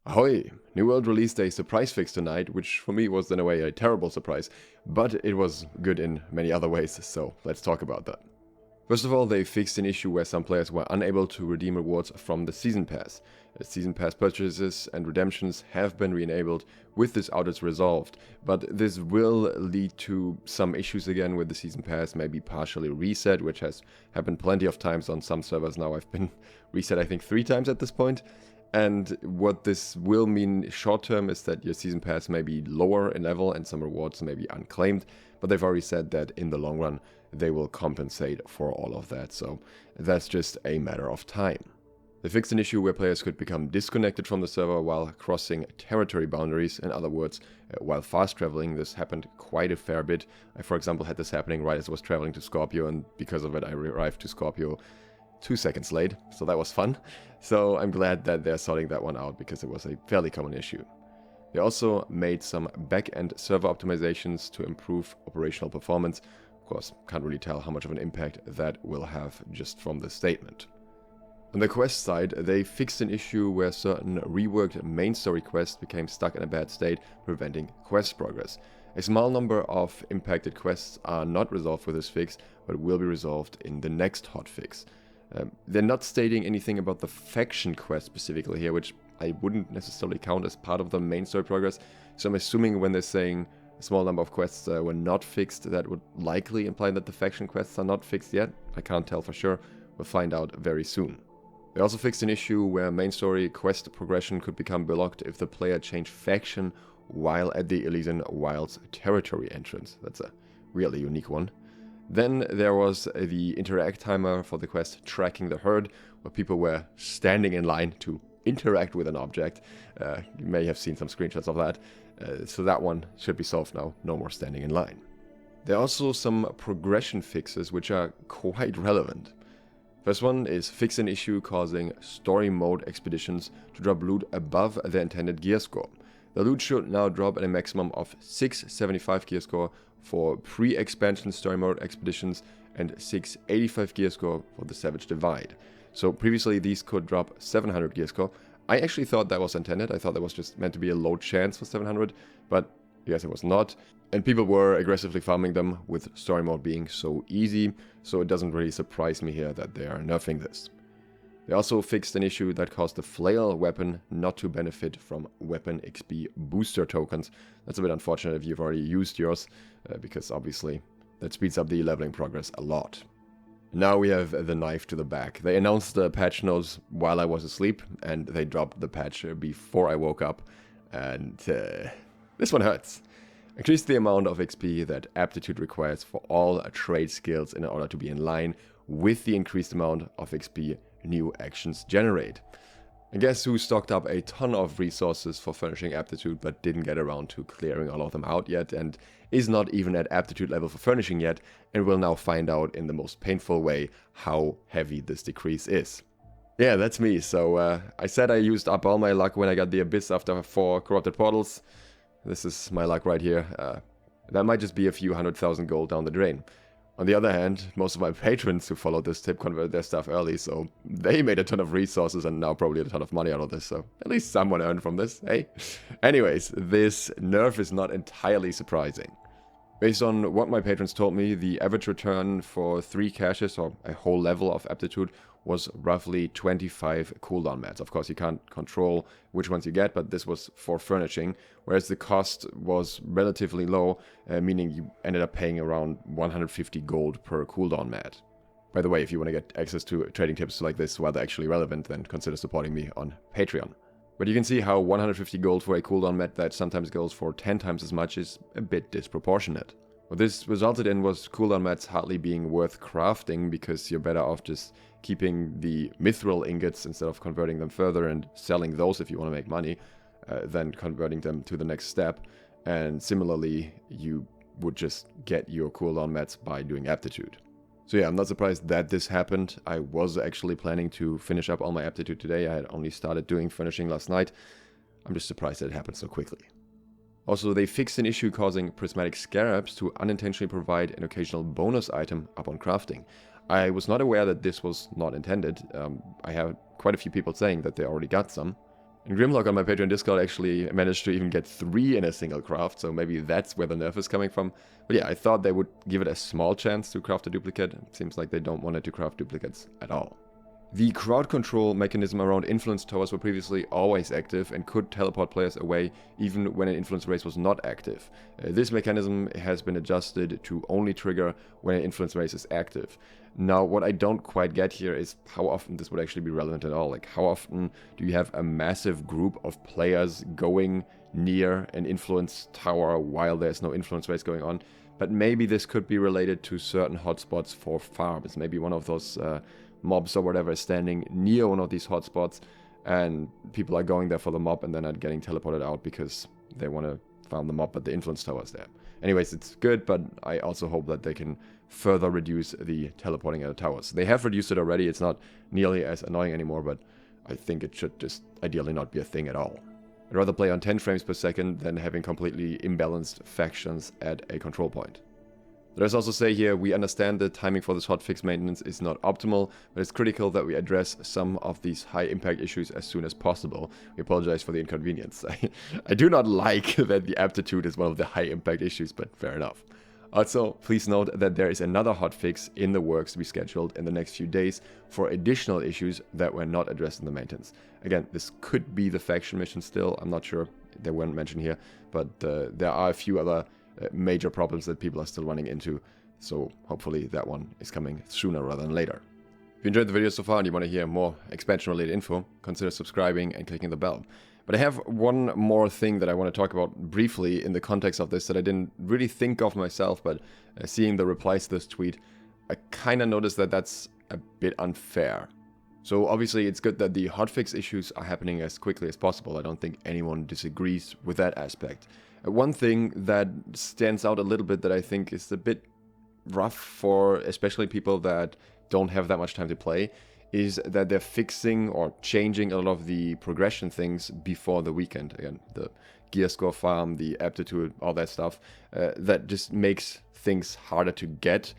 Ahoy! New World released a surprise fix tonight, which for me was in a way a terrible surprise, but it was good in many other ways, so let's talk about that. First of all, they fixed an issue where some players were unable to redeem rewards from the Season Pass. Season Pass purchases and redemptions have been re-enabled with this outage resolved, but this will lead to some issues again with the Season Pass, maybe partially reset, which has happened plenty of times on some servers now. I've been reset I think 3 times at this point. And what this will mean short term is that your Season Pass may be lower in level and some rewards may be unclaimed, but they've already said that in the long run they will compensate for all of that, so that's just a matter of time. They fixed an issue where players could become disconnected from the server while crossing territory boundaries. In other words, while fast traveling. This happened quite a fair bit. I, for example, had this happening right as I was traveling to Scorpio, and because of it I arrived to Scorpio 2 seconds late, so that was fun. So I'm glad that they're sorting that one out because it was a fairly common issue. They also made some back-end server optimizations to improve operational performance. Of course, can't really tell how much of an impact that will have just from the statement. On the quest side, they fixed an issue where certain reworked main story quests became stuck in a bad state, preventing quest progress. A small number of impacted quests are not resolved with this fix, but will be resolved in the next hotfix. They're not stating anything about the faction quest specifically here, which I wouldn't necessarily count as part of the main story progress, so I'm assuming when they're saying a small number of quests were not fixed, that would likely imply that the faction quests are not fixed yet. I can't tell for sure, we'll find out very soon. They also fixed an issue where main story quest progression could become blocked if the player changed faction while at the Elysian Wilds territory entrance. That's a really unique one. Then there was the interact timer for the quest Tracking the Herd, where people were standing in line to interact with an object. You may have seen some screenshots of that. So that one should be solved now, no more standing in line. There are also some progression fixes which are quite relevant. First one is fix an issue causing story mode expeditions to drop loot above their intended gear score. The loot should now drop at a maximum of 675 gear score for pre-expansion story mode expeditions and 685 gear score for the Savage Divide. So previously these could drop 700 gear score. I actually thought that was intended. I thought that was just meant to be a low chance for 700, but I guess it was not. And people were aggressively farming them with story mode being so easy, so it doesn't really surprise me here that they are nerfing this. They also fixed an issue that caused the flail weapon not to benefit from weapon XP booster tokens. That's a bit unfortunate if you've already used yours, because obviously that speeds up the leveling progress a lot. Now we have the knife to the back. They announced the patch notes while I was asleep, and they dropped the patch before I woke up, and this one hurts. Increase the amount of XP that Aptitude requires for all trade skills in order to be in line with the increased amount of XP new actions generate. And guess who stocked up a ton of resources for furnishing Aptitude but didn't get around to clearing all of them out yet, and is not even at Aptitude level for furnishing yet, and will now find out in the most painful way how heavy this decrease is. Yeah, that's me. So I said I used up all my luck when I got the Abyss after 4 corrupted portals. This is my luck right here. That might just be a few 100,000 gold down the drain. On the other hand, most of my patrons who followed this tip converted their stuff early, so they made a ton of resources and now probably a ton of money out of this, so at least someone earned from this, hey? Anyways, this nerf is not entirely surprising. Based on what my patrons told me, the average return for 3 caches, or a whole level of Aptitude, was roughly 25 cooldown mats. Of course, you can't control which ones you get, but this was for furnishing, whereas the cost was relatively low, meaning you ended up paying around 150 gold per cooldown mat. By the way, if you want to get access to trading tips like this while they're actually relevant, then consider supporting me on Patreon. But you can see how 150 gold for a cooldown mat that sometimes goes for 10 times as much is a bit disproportionate. What this resulted in was cooldown mats hardly being worth crafting, because you're better off just keeping the mithril ingots instead of converting them further and selling those if you want to make money, than converting them to the next step. And similarly, you would just get your cooldown mats by doing Aptitude. So yeah, I'm not surprised that this happened. I was actually planning to finish up all my Aptitude today. I had only started doing furnishing last night. I'm just surprised that it happened so quickly. Also, they fixed an issue causing Prismatic Scarabs to unintentionally provide an occasional bonus item upon crafting. I was not aware that this was not intended. I have quite a few people saying that they already got some. And Grimlock on my Patreon Discord actually managed to even get 3 in a single craft, so maybe that's where the nerf is coming from. But yeah, I thought they would give it a small chance to craft a duplicate. It seems like they don't want it to craft duplicates at all. The crowd control mechanism around influence towers were previously always active and could teleport players away even when an influence race was not active. This mechanism has been adjusted to only trigger when an influence race is active. Now, what I don't quite get here is how often this would actually be relevant at all. Like, how often do you have a massive group of players going near an influence tower while there's no influence race going on? But maybe this could be related to certain hotspots for farms. Maybe one of those mobs or whatever is standing near one of these hotspots, and people are going there for the mob and then are getting teleported out because they want to farm the mob, but the influence tower is there. Anyways, it's good, but I also hope that they can further reduce the teleporting at the towers. They have reduced it already. It's not nearly as annoying anymore, but I think it should just ideally not be a thing at all. I'd rather play on 10 frames per second than having completely imbalanced factions at a control point. Let us also say here, we understand the timing for this hotfix maintenance is not optimal, but it's critical that we address some of these high impact issues as soon as possible. We apologize for the inconvenience. I do not like that the aptitude is one of the high impact issues, but fair enough. Also, please note that there is another hotfix in the works to be scheduled in the next few days for additional issues that were not addressed in the maintenance. Again, this could be the faction mission still, I'm not sure, they weren't mentioned here, but there are a few other major problems that people are still running into, so hopefully that one is coming sooner rather than later. If you enjoyed the video so far and you want to hear more expansion related info, consider subscribing and clicking the bell. But I have one more thing that I want to talk about briefly in the context of this that I didn't really think of myself, but seeing the replies to this tweet, I kind of noticed that that's a bit unfair. So obviously it's good that the hotfix issues are happening as quickly as possible. I don't think anyone disagrees with that aspect. One thing that stands out a little bit that I think is a bit rough for especially people that don't have that much time to play is that they're fixing or changing a lot of the progression things before the weekend. Again, the gear score farm, the aptitude, all that stuff, that just makes things harder to get.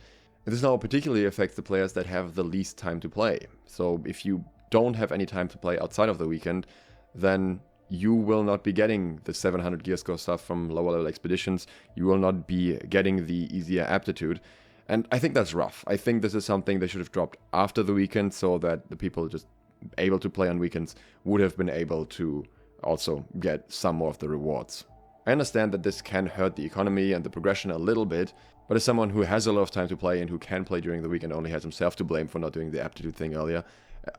And this now particularly affects the players that have the least time to play. So if you don't have any time to play outside of the weekend, then you will not be getting the 700 gear score stuff from lower level expeditions. You will not be getting the easier aptitude. And I think that's rough. I think this is something they should have dropped after the weekend so that the people just able to play on weekends would have been able to also get some more of the rewards. I understand that this can hurt the economy and the progression a little bit, but as someone who has a lot of time to play and who can play during the week and only has himself to blame for not doing the aptitude thing earlier,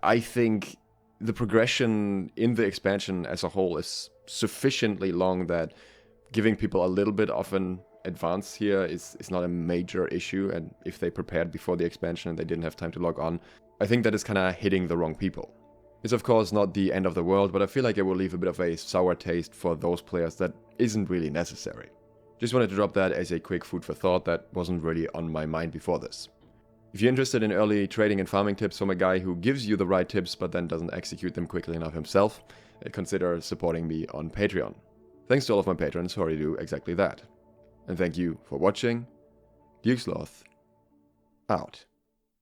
I think the progression in the expansion as a whole is sufficiently long that giving people a little bit of an advance here is not a major issue, and if they prepared before the expansion and they didn't have time to log on, I think that is kind of hitting the wrong people. It's of course not the end of the world, but I feel like it will leave a bit of a sour taste for those players that isn't really necessary. Just wanted to drop that as a quick food for thought that wasn't really on my mind before this. If you're interested in early trading and farming tips from a guy who gives you the right tips but then doesn't execute them quickly enough himself, consider supporting me on Patreon. Thanks to all of my patrons who already do exactly that. And thank you for watching. SLOTH out.